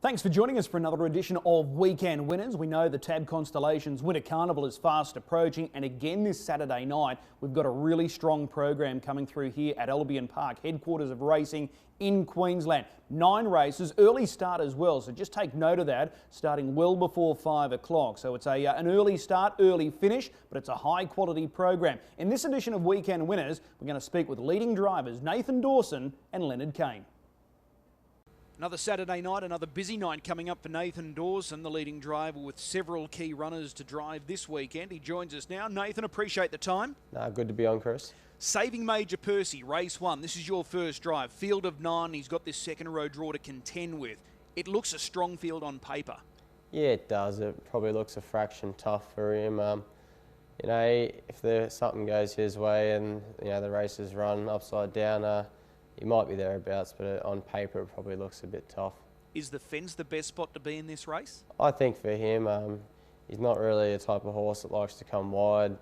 Thanks for joining us for another edition of Weekend Winners. We know the Tab Constellations Winter Carnival is fast approaching, and again this Saturday night we've got a really strong program coming through here at Albion Park, headquarters of racing in Queensland. 9 races, early start as well, so just take note of that, starting well before 5 o'clock. So it's an early start, early finish, but it's a high quality program. In this edition of Weekend Winners, we're going to speak with leading drivers Nathan Dawson and Leonard Cain. Another Saturday night, another busy night coming up for Nathan Dawson, the leading driver with several key runners to drive this weekend. He joins us now. Nathan, appreciate the time. Good to be on, Chris. Saving Major Percy, race 1. This is your first drive. Field of 9. He's got this second row draw to contend with. It looks a strong field on paper. Yeah, it does. It probably looks a fraction tough for him. If something goes his way and the race is run upside down, he might be thereabouts, but on paper it probably looks a bit tough. Is the fence the best spot to be in this race? I think for him, he's not really a type of horse that likes to come wide.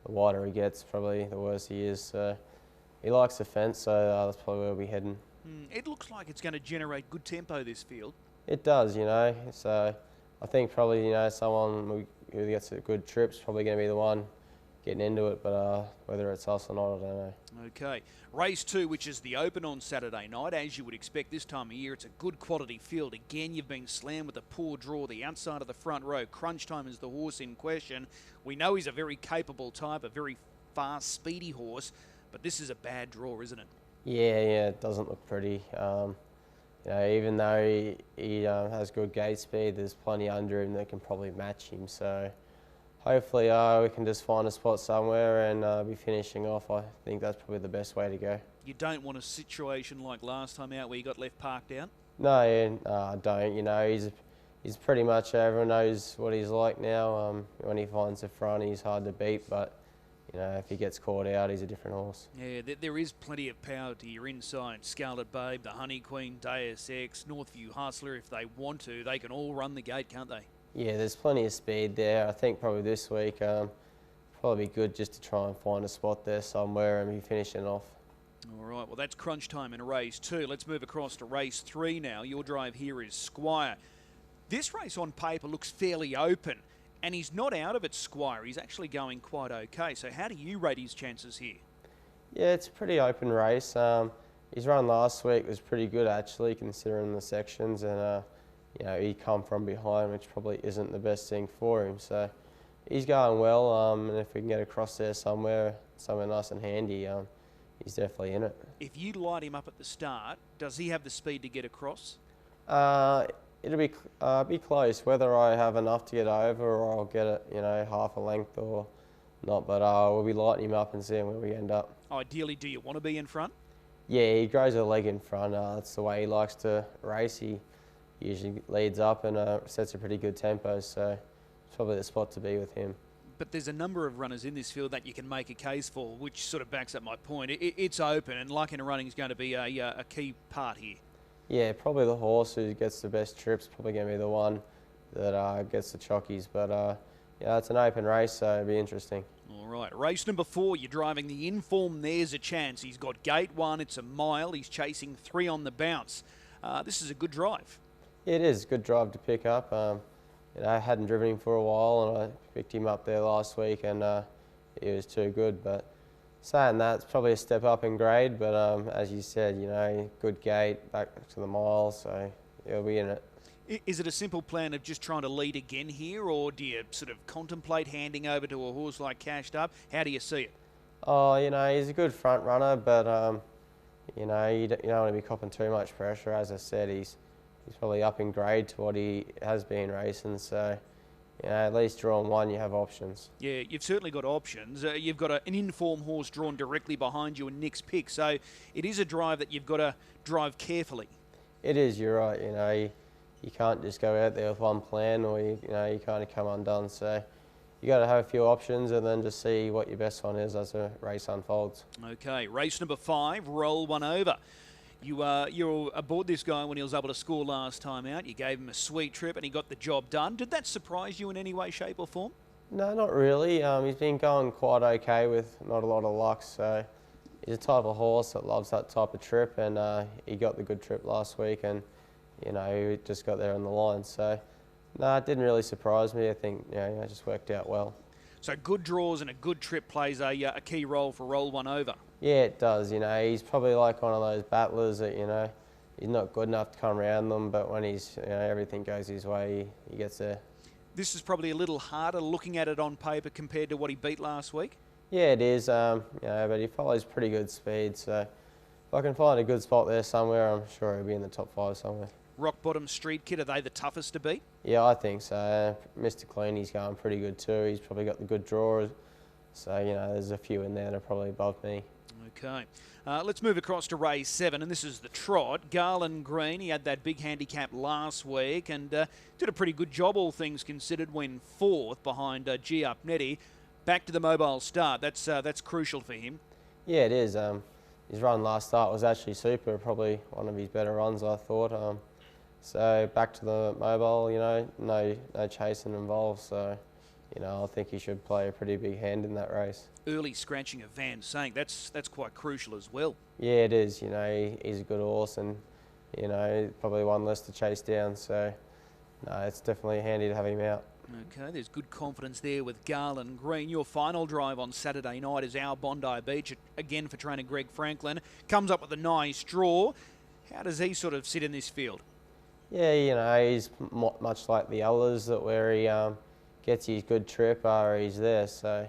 The wider he gets, probably the worse he is. So he likes the fence, so that's probably where we'll be heading. It looks like it's going to generate good tempo, this field. It does, So I think probably, someone who gets a good trip's probably going to be the one getting into it, but whether it's us or not, I don't know. Okay. Race 2, which is the Open on Saturday night. As you would expect this time of year, it's a good quality field. Again, you've been slammed with a poor draw, the outside of the front row. Crunch Time is the horse in question. We know he's a very capable type, a very fast, speedy horse, but this is a bad draw, isn't it? Yeah, it doesn't look pretty. Even though he has good gate speed, there's plenty under him that can probably match him. So hopefully we can just find a spot somewhere and be finishing off. I think that's probably the best way to go. You don't want a situation like last time out where you got left parked out? No, I don't. He's pretty much, everyone knows what he's like now. When he finds the front, he's hard to beat, but if he gets caught out, he's a different horse. Yeah, there is plenty of power to your inside. Scarlet Babe, the Honey Queen, Deus Ex, Northview Hustler, if they want to, they can all run the gate, can't they? Yeah, there's plenty of speed there. I think probably this week probably be good just to try and find a spot there somewhere and be finishing off. All right, well that's Crunch Time in race 2. Let's move across to race 3 now. Your drive here is Squire. This race on paper looks fairly open, and he's not out of it, Squire. He's actually going quite okay. So how do you rate his chances here? Yeah, it's a pretty open race. His run last week was pretty good actually, considering the sections, and he come from behind, which probably isn't the best thing for him. So he's going well, and if we can get across there somewhere nice and handy, he's definitely in it. If you light him up at the start, does he have the speed to get across? It'll be close, whether I have enough to get over or I'll get it, half a length or not. But we'll be lighting him up and seeing where we end up. Ideally, do you want to be in front? Yeah, he grows a leg in front. That's the way he likes to race. He usually leads up and sets a pretty good tempo, so it's probably the spot to be with him. But there's a number of runners in this field that you can make a case for, which sort of backs up my point. It's open, and luck in running is going to be a key part here. Yeah, probably the horse who gets the best trips probably going to be the one that gets the chockies. But it's an open race, so it'll be interesting. All right, race number 4, you're driving the Inform There's a Chance. He's got gate 1, it's a mile. He's chasing 3 on the bounce. This is a good drive. It is a good drive to pick up. I hadn't driven him for a while, and I picked him up there last week, and he was too good. But saying that, it's probably a step up in grade. But as you said, good gate back to the mile, so he'll be in it. Is it a simple plan of just trying to lead again here, or do you sort of contemplate handing over to a horse like Cashed Up? How do you see it? Oh, he's a good front runner, but you don't want to be copping too much pressure. As I said, he's probably up in grade to what he has been racing, so at least drawing 1, you have options. Yeah, you've certainly got options. You've got an Inform horse drawn directly behind you in Nick's pick, so it is a drive that you've got to drive carefully. It is, you're right. You can't just go out there with one plan, or you kind of come undone. So you got to have a few options and then just see what your best one is as the race unfolds. Okay, race number 5, roll 1 over. You're aboard this guy when he was able to score last time out. You gave him a sweet trip and he got the job done. Did that surprise you in any way, shape or form? No, not really. He's been going quite okay with not a lot of luck. So he's a type of horse that loves that type of trip, and he got the good trip last week, and you know, he just got there on the line. So, no, it didn't really surprise me. I think, it just worked out well. So good draws and a good trip plays a key role for roll one over. Yeah, it does. He's probably like one of those battlers that, he's not good enough to come around them, but when everything goes his way, he gets there. This is probably a little harder looking at it on paper compared to what he beat last week. Yeah, it is. But he follows pretty good speed. So if I can find a good spot there somewhere, I'm sure he'll be in the top 5 somewhere. Rock bottom street kid, are they the toughest to beat? Yeah, I think so. Mr. Cleany's going pretty good too. He's probably got the good drawers. So, there's a few in there that are probably above me. Okay. Let's move across to race 7, and this is the trot. Garland Green, he had that big handicap last week and did a pretty good job, all things considered, when 4th behind G Up Netty. Back to the mobile start. That's crucial for him. Yeah, it is. His run last start was actually super, probably one of his better runs, I thought. So back to the mobile, no chasing involved. So, I think he should play a pretty big hand in that race. Early scratching of Van Sank, that's quite crucial as well. Yeah, it is. He's a good horse and, probably one less to chase down. So, no, it's definitely handy to have him out. Okay, there's good confidence there with Garland Green. Your final drive on Saturday night is our Bondi Beach, again for trainer Greg Franklin. Comes up with a nice draw. How does he sort of sit in this field? Yeah, he's much like the others where he gets his good trip or he's there. So if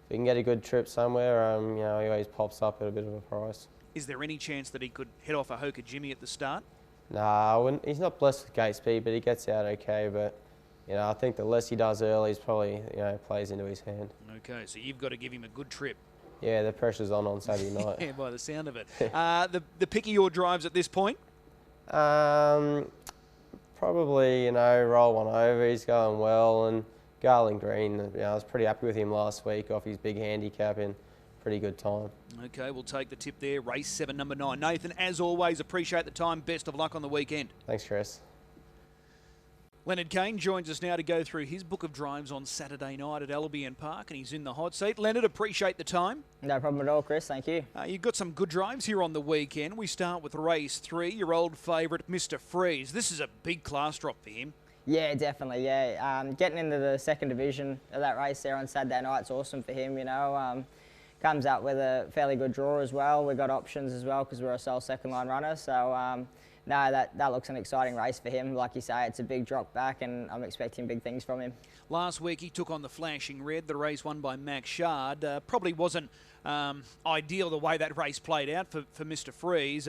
he can get a good trip somewhere, he always pops up at a bit of a price. Is there any chance that he could head off a Hoka Jimmy at the start? Nah, he's not blessed with gate speed, but he gets out okay. But I think the less he does early, he's probably plays into his hand. Okay, so you've got to give him a good trip. Yeah, the pressure's on Saturday night. Yeah, by the sound of it. The pick of your drives at this point? Probably, roll one over. He's going well. And Garland Green, I was pretty happy with him last week off his big handicap in pretty good time. Okay, we'll take the tip there. Race 7, number 9. Nathan, as always, appreciate the time. Best of luck on the weekend. Thanks, Chris. Leonard Cain joins us now to go through his book of drives on Saturday night at Albion Park, and he's in the hot seat. Leonard, appreciate the time. No problem at all, Chris. Thank you. You've got some good drives here on the weekend. We start with race 3, your old favourite, Mr. Freeze. This is a big class drop for him. Yeah, definitely, yeah. Getting into the 2nd division of that race there on Saturday night's awesome for him, Comes out with a fairly good draw as well. We've got options as well because we're a sole second line runner. So, no, that looks an exciting race for him. Like you say, it's a big drop back and I'm expecting big things from him. Last week he took on the Flashing Red, the race won by Max Shard. Probably wasn't ideal the way that race played out for Mr. Freeze.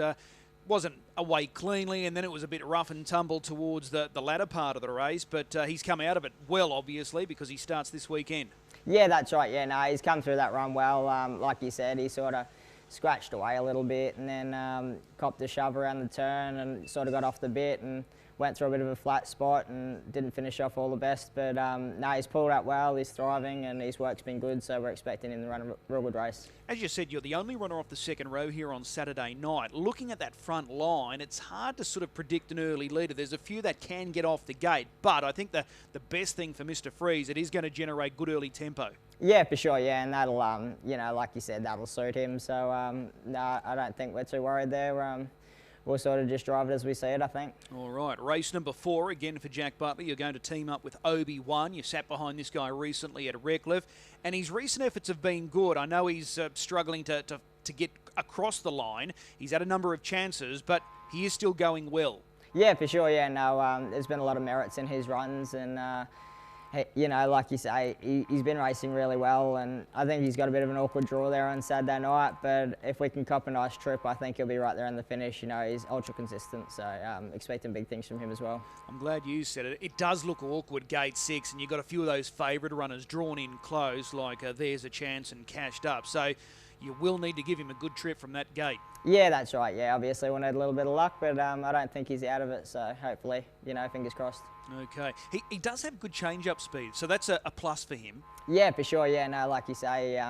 Wasn't away cleanly, and then it was a bit rough and tumble towards the latter part of the race, but he's come out of it well, obviously, because he starts this weekend. Yeah, that's right. Yeah, no, he's come through that run well. Like you said, he sort of scratched away a little bit and then copped a shove around the turn and sort of got off the bit and went through a bit of a flat spot and didn't finish off all the best. But no, he's pulled out well, he's thriving and his work's been good, so we're expecting him to run a real good race. As you said, you're the only runner off the 2nd row here on Saturday night. Looking at that front line, it's hard to sort of predict an early leader. There's a few that can get off the gate, but I think the best thing for Mr. Freeze, it is going to generate good early tempo. Yeah, for sure, yeah, and that'll, like you said, that'll suit him. So, no, I don't think we're too worried there. We'll sort of just drive it as we see it, I think. All right, race number 4, again for Jack Butler. You're going to team up with Obi-Wan. You sat behind this guy recently at Redcliffe, and his recent efforts have been good. I know he's struggling to get across the line. He's had a number of chances, but he is still going well. Yeah, for sure, yeah. No, there's been a lot of merits in his runs, and like you say, he's been racing really well, and I think he's got a bit of an awkward draw there on Saturday night, but if we can cop a nice trip, I think he'll be right there in the finish. He's ultra consistent, so expecting big things from him as well. I'm glad you said it. It does look awkward, gate 6, and you've got a few of those favourite runners drawn in close, like There's a Chance and Cashed Up, so you will need to give him a good trip from that gate. Yeah, that's right. Yeah, obviously we'll need a little bit of luck, but I don't think he's out of it, so hopefully, fingers crossed. Okay. He does have good change-up speed, so that's a plus for him. Yeah, for sure. Yeah, no, like you say,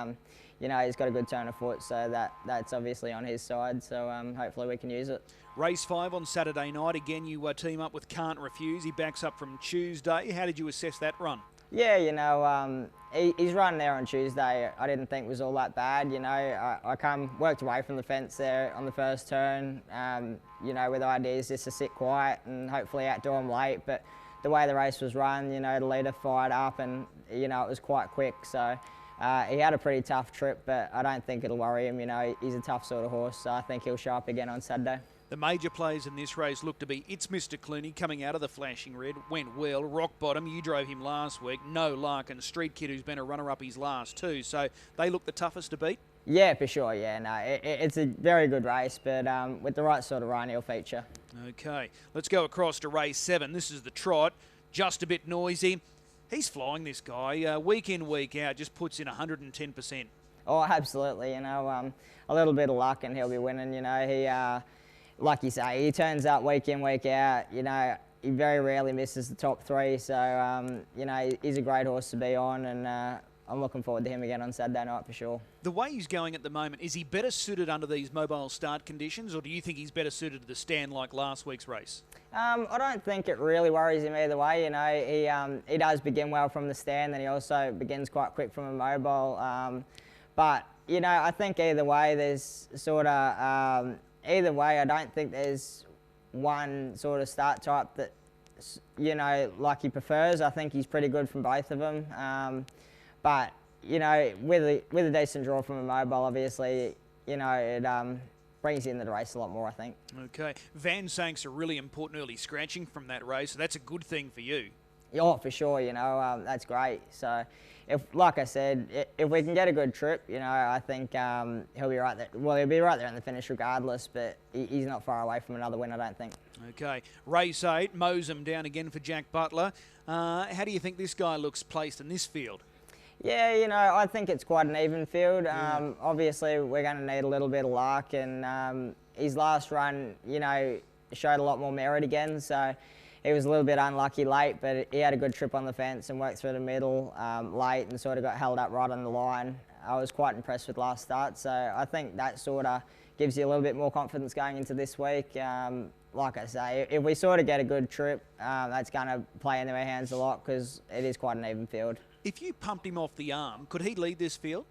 he's got a good turn of foot, so that's obviously on his side, so hopefully we can use it. Race 5 on Saturday night. Again, you team up with Can't Refuse. He backs up from Tuesday. How did you assess that run? Yeah, you know, his run there on Tuesday I didn't think was all that bad. You know, I worked away from the fence there on the first turn, you know, with ideas just to sit quiet and hopefully outdo him late. But the way the race was run, you know, the leader fired up and, you know, it was quite quick. So he had a pretty tough trip, but I don't think it'll worry him. You know, he's a tough sort of horse, so I think he'll show up again on Saturday. The major players in this race look to be It's Mr. Clooney coming out of the Flashing Red, went well, Rock Bottom, you drove him last week, No Luck, and Street Kid who's been a runner-up his last two, so they look the toughest to beat? Yeah, for sure, yeah, no, it's a very good race, but with the right sort of run he'll feature. Okay, let's go across to race 7. This is the trot, Just a Bit Noisy. He's flying, this guy, week in, week out, just puts in 110%. Oh, absolutely, you know, a little bit of luck and he'll be winning, you know, he... like you say, he turns up week in, week out. You know, he very rarely misses the top three. So, you know, he's a great horse to be on, and I'm looking forward to him again on Saturday night for sure. The way he's going at the moment, is he better suited under these mobile start conditions, or do you think he's better suited to the stand like last week's race? I don't think it really worries him either way. You know, he does begin well from the stand, and he also begins quite quick from a mobile. But, you know, I think either way there's sort of... either way, I don't think there's one sort of start type that, you know, like he prefers. I think he's pretty good from both of them. But, you know, with a decent draw from a mobile, obviously, you know, it brings you into the race a lot more, I think. Okay. Van Sank's a really important early scratching from that race, so that's a good thing for you. Oh, for sure, you know, that's great. So, like I said, if we can get a good trip, you know, I think he'll be right there. Well, he'll be right there in the finish regardless, but he's not far away from another win, I don't think. Okay. Race 8, Mosem down again for Jack Butler. How do you think this guy looks placed in this field? Yeah, you know, I think it's quite an even field. Obviously, we're going to need a little bit of luck, and his last run, you know, showed a lot more merit again, so... He was a little bit unlucky late, but he had a good trip on the fence and worked through the middle late and sort of got held up right on the line. I was quite impressed with last start, so I think that sort of gives you a little bit more confidence going into this week. Like I say, if we sort of get a good trip, that's going to play into our hands a lot because it is quite an even field. If you pumped him off the arm, could he lead this field?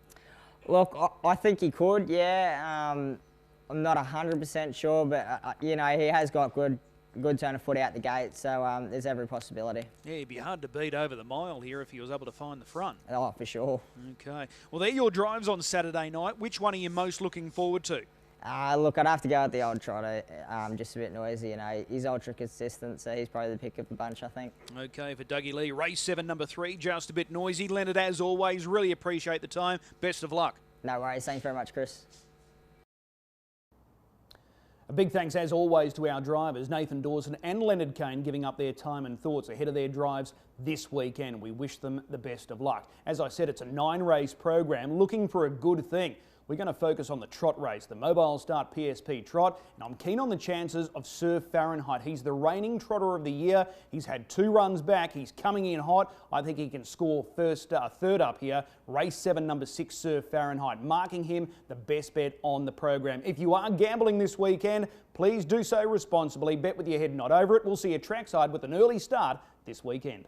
Look, I think he could, yeah. I'm not 100% sure, but, you know, he has got good turn of foot out the gate, so there's every possibility. Yeah, he'd be hard to beat over the mile here if he was able to find the front. Oh, for sure. Okay. Well, they're your drives on Saturday night. Which one are you most looking forward to? Look, I'd have to go with the old trotter, Just a Bit Noisy. You know, he's ultra consistent, so he's probably the pick of the bunch, I think. Okay, for Dougie Lee, race 7, number 3, Just a Bit Noisy. Leonard, as always, really appreciate the time. Best of luck. No worries. Thanks very much, Chris. A big thanks, as always, to our drivers, Nathan Dawson and Leonard Cain, giving up their time and thoughts ahead of their drives this weekend. We wish them the best of luck. As I said, it's a 9-race program looking for a good thing. We're going to focus on the trot race, the Mobile Start PSP Trot, and I'm keen on the chances of Sir Fahrenheit. He's the reigning trotter of the year. He's had 2 runs back. He's coming in hot. I think he can score third up here. Race 7, number 6, Sir Fahrenheit, marking him the best bet on the program. If you are gambling this weekend, please do so responsibly. Bet with your head not over it. We'll see you trackside with an early start this weekend.